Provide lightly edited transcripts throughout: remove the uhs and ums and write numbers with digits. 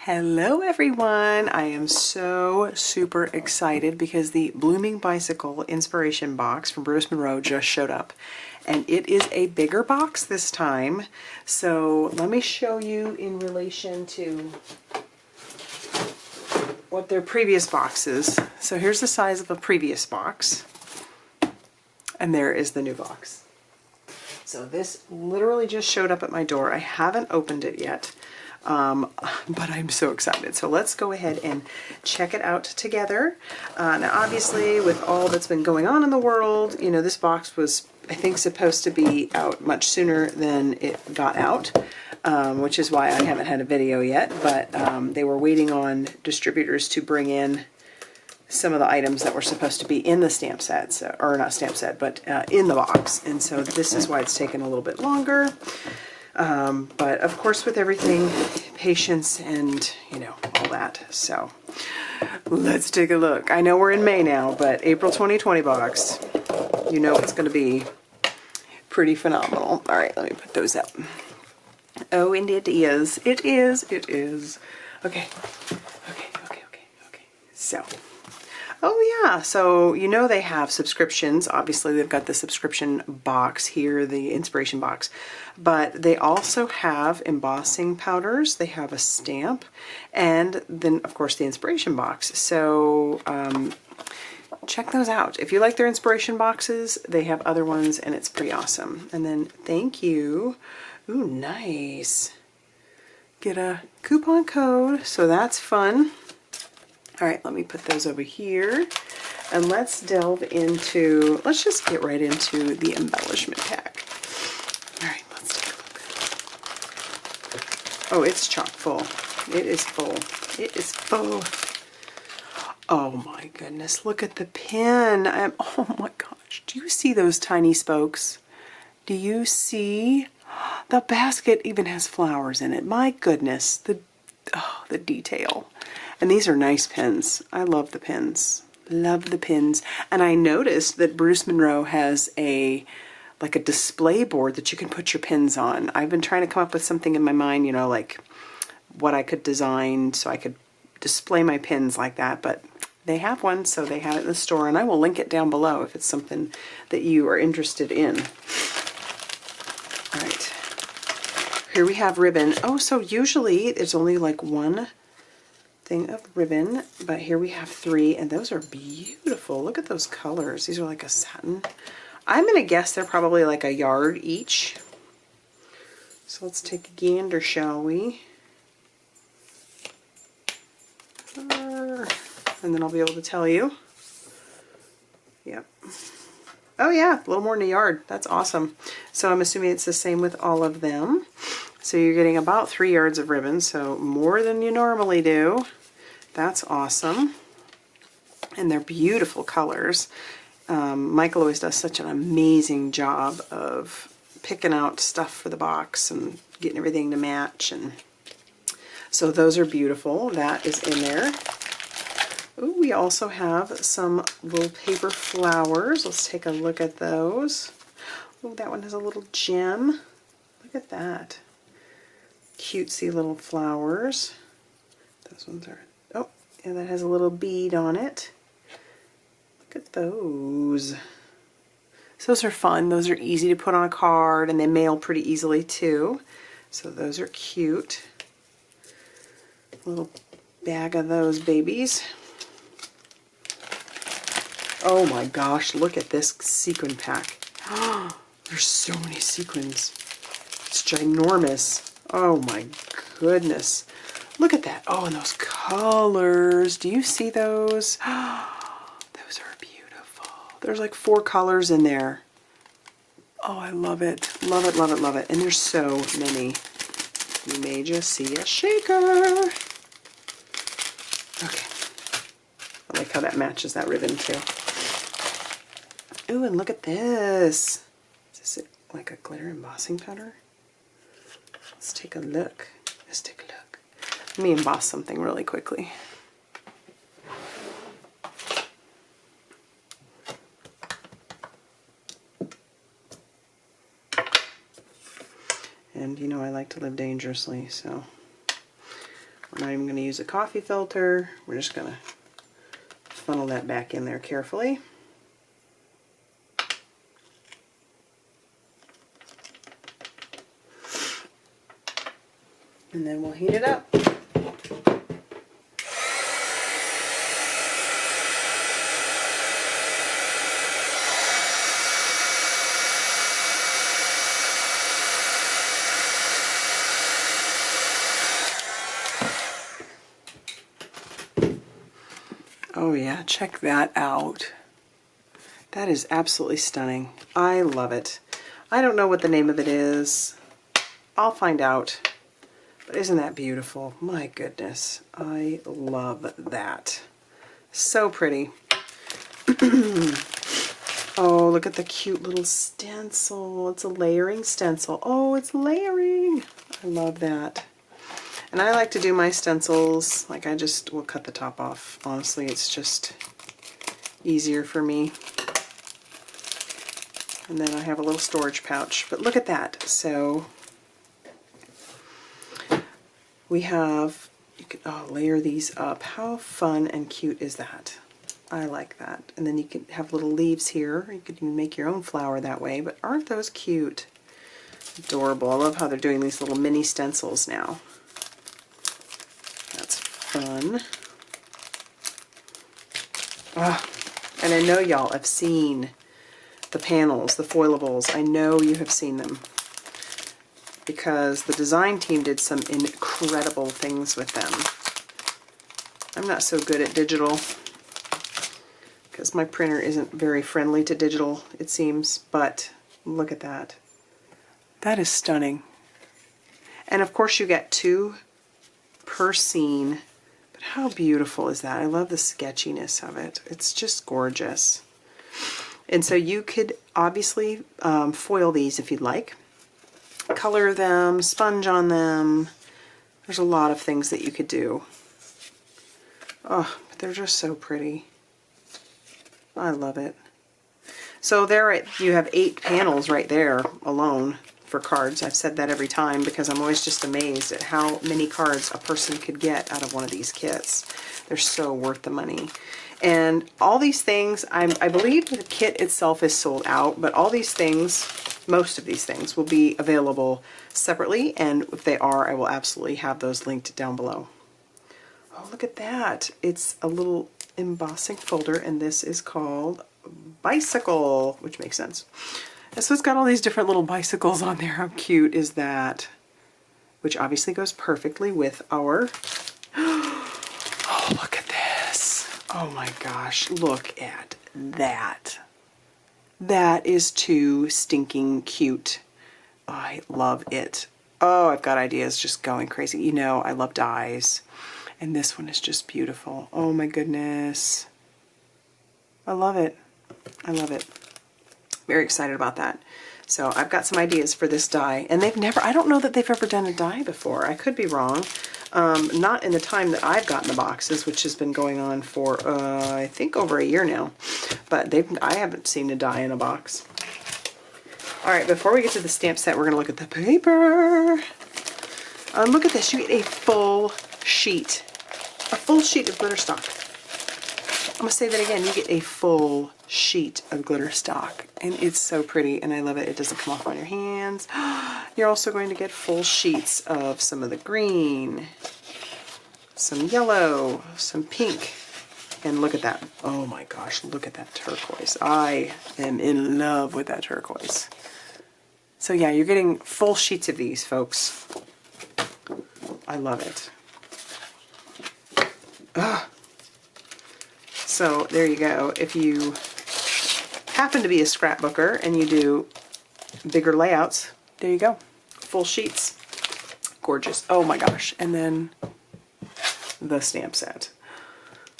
Hello everyone! I am so super excited because the Blooming Bicycle Inspiration Box from Brutus Monroe just showed up. And it is a bigger box this time. So let me show you in relation to what their previous box is. So here's the size of a previous box. And there is the new box. So this literally just showed up at my door. I haven't opened it yet. But I'm so excited. So let's go ahead and check it out together. Now obviously with all that's been going on in the world, you know, this box was, I think, supposed to be out much sooner than it got out, which is why I haven't had a video yet, but they were waiting on distributors to bring in some of the items that were supposed to be in the stamp set, or not stamp set, but in the box. And so this is why it's taken a little bit longer. But of course with everything, patience and, you know, all that. So let's take a look. I know we're in May now, but April 2020 box, you know it's going to be pretty phenomenal. All right, let me put those up. Oh, and it is. It is. It is. Okay. Okay. So. Oh yeah, so you know they have subscriptions. Obviously they've got the subscription box here, the inspiration box, but they also have embossing powders, they have a stamp, and then of course the inspiration box. So check those out. If you like their inspiration boxes, they have other ones and it's pretty awesome. And then thank you. Ooh, nice. Get a coupon code, so that's fun. All right, let me put those over here and let's delve into, let's just get right into the embellishment pack. All right, let's take a look. Oh, it's chock full. It is full. It is full. Oh my goodness, look at the pin. Oh my gosh, do you see those tiny spokes? Do you see? The basket even has flowers in it. My goodness, the detail. And these are nice pins. I love the pins. Love the pins. And I noticed that Brutus Monroe has like a display board that you can put your pins on. I've been trying to come up with something in my mind, you know, like what I could design so I could display my pins like that, but they have one, so they have it in the store, and I will link it down below if it's something that you are interested in. All right. Here we have ribbon. Oh, so usually there's only like one thing of ribbon, but here we have 3, and those are beautiful. Look at those colors. These are like a satin. I'm gonna guess they're probably like a yard each. So let's take a gander, shall we? And then I'll be able to tell you. Yep. Oh yeah, a little more than a yard. That's awesome. So I'm assuming it's the same with all of them. So you're getting about 3 yards of ribbon, so more than you normally do. That's awesome. And they're beautiful colors. Michael always does such an amazing job of picking out stuff for the box and getting everything to match. And so those are beautiful. That is in there. Ooh, we also have some little paper flowers. Let's take a look at those. Oh, that one has a little gem. Look at that. Cutesy little flowers. Those ones are, oh, and that has a little bead on it. Look at those. So those are fun. Those are easy to put on a card, and they mail pretty easily too. So those are cute. A little bag of those babies. Oh my gosh, look at this sequin pack. There's so many sequins. It's ginormous. Oh my goodness. Look at that. Oh, and those colors. Do you see those? Those are beautiful. There's like 4 colors in there. Oh, I love it. Love it, love it, love it. And there's so many. You may just see a shaker. Okay. I like how that matches that ribbon too. Ooh, and look at this. Is this like a glitter embossing powder? Let's take a look. Let's take a look. Let me emboss something really quickly. And you know I like to live dangerously, so not even going to use a coffee filter. We're just going to funnel that back in there carefully. And then we'll heat it up. Oh yeah, check that out. That is absolutely stunning. I love it. I don't know what the name of it is. I'll find out. But isn't that beautiful? My goodness. I love that. So pretty. Oh, look at the cute little stencil. It's a layering stencil. Oh, it's layering. I love that. And I like to do my stencils, like I just will cut the top off. Honestly, it's just easier for me. And then I have a little storage pouch. But look at that. So we have, you can layer these up. How fun and cute is that? I like that. And then you can have little leaves here. You could even make your own flower that way. But aren't those cute? Adorable. I love how they're doing these little mini stencils now. That's fun. And I know y'all have seen the panels, the foilables. I know you have seen them because the design team did some incredible things with them. I'm not so good at digital because my printer isn't very friendly to digital, it seems, but look at that. That is stunning. And of course you get 2 per scene, but how beautiful is that? I love the sketchiness of it. It's just gorgeous. And so you could obviously foil these if you'd like. Color them, sponge on them. There's a lot of things that you could do. Oh, but they're just so pretty. I love it. So there you have 8 panels right there alone for cards. I've said that every time because I'm always just amazed at how many cards a person could get out of one of these kits. They're so worth the money. And all these things, I believe the kit itself is sold out, but all these things, most of these things, will be available separately, and if they are, I will absolutely have those linked down below. Oh, look at that. It's a little embossing folder, and this is called Bicycle, which makes sense. And so it's got all these different little bicycles on there. How cute is that? Which obviously goes perfectly with our... Oh, look at this. Oh my gosh, look at that. That is too stinking cute. I love it. Oh, I've got ideas just going crazy. You know, I love dies. And this one is just beautiful. Oh my goodness. I love it. I love it. Very excited about that. So I've got some ideas for this die. And they've never, I don't know that they've ever done a die before. I could be wrong. Not in the time that I've gotten the boxes, which has been going on for, I think over a year now. But I haven't seen a die in a box. All right, before we get to the stamp set, we're going to look at the paper. Look at this. You get a full sheet. A full sheet of glitter stock. I'm going to say that again. You get a full sheet of glitter stock. And it's so pretty, and I love it. It doesn't come off on your hands. You're also going to get full sheets of some of the green, some yellow, some pink. And look at that. Oh my gosh, look at that turquoise. I am in love with that turquoise. So yeah, you're getting full sheets of these, folks. I love it. So there you go. If you happen to be a scrapbooker and you do bigger layouts, there you go. Full sheets. Gorgeous. Oh my gosh. And then the stamp set.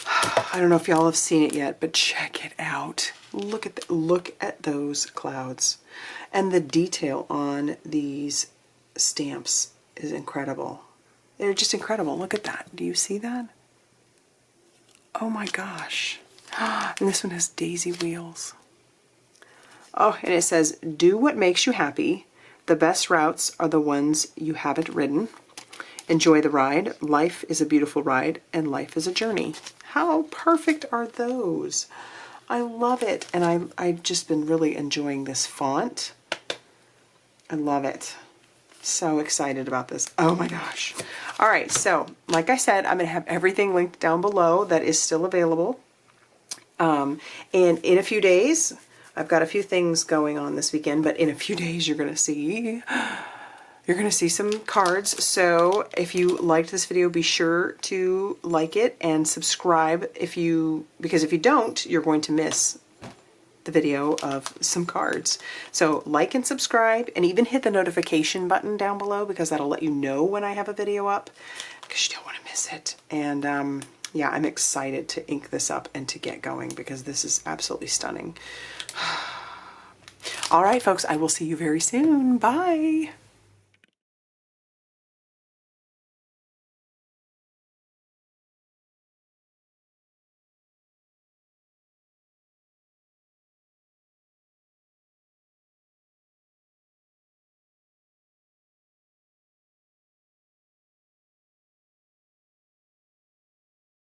I don't know if y'all have seen it yet, but check it out. Look at those clouds. And the detail on these stamps is incredible. They're just incredible. Look at that. Do you see that? Oh my gosh. And this one has daisy wheels. Oh, and it says, do what makes you happy. The best routes are the ones you haven't ridden. Enjoy the ride. Life is a beautiful ride, and life is a journey. How perfect are those? I love it, and I've just been really enjoying this font. I love it. So excited about this. Oh my gosh. All right, so like I said, I'm going to have everything linked down below that is still available. And in a few days, I've got a few things going on this weekend, but in a few days you're going to see some cards. So if you liked this video, be sure to like it and subscribe because if you don't, you're going to miss the video of some cards. So like and subscribe, and even hit the notification button down below, because that'll let you know when I have a video up, because you don't want to miss it. And yeah, I'm excited to ink this up and to get going, because this is absolutely stunning. All right, folks, I will see you very soon. Bye.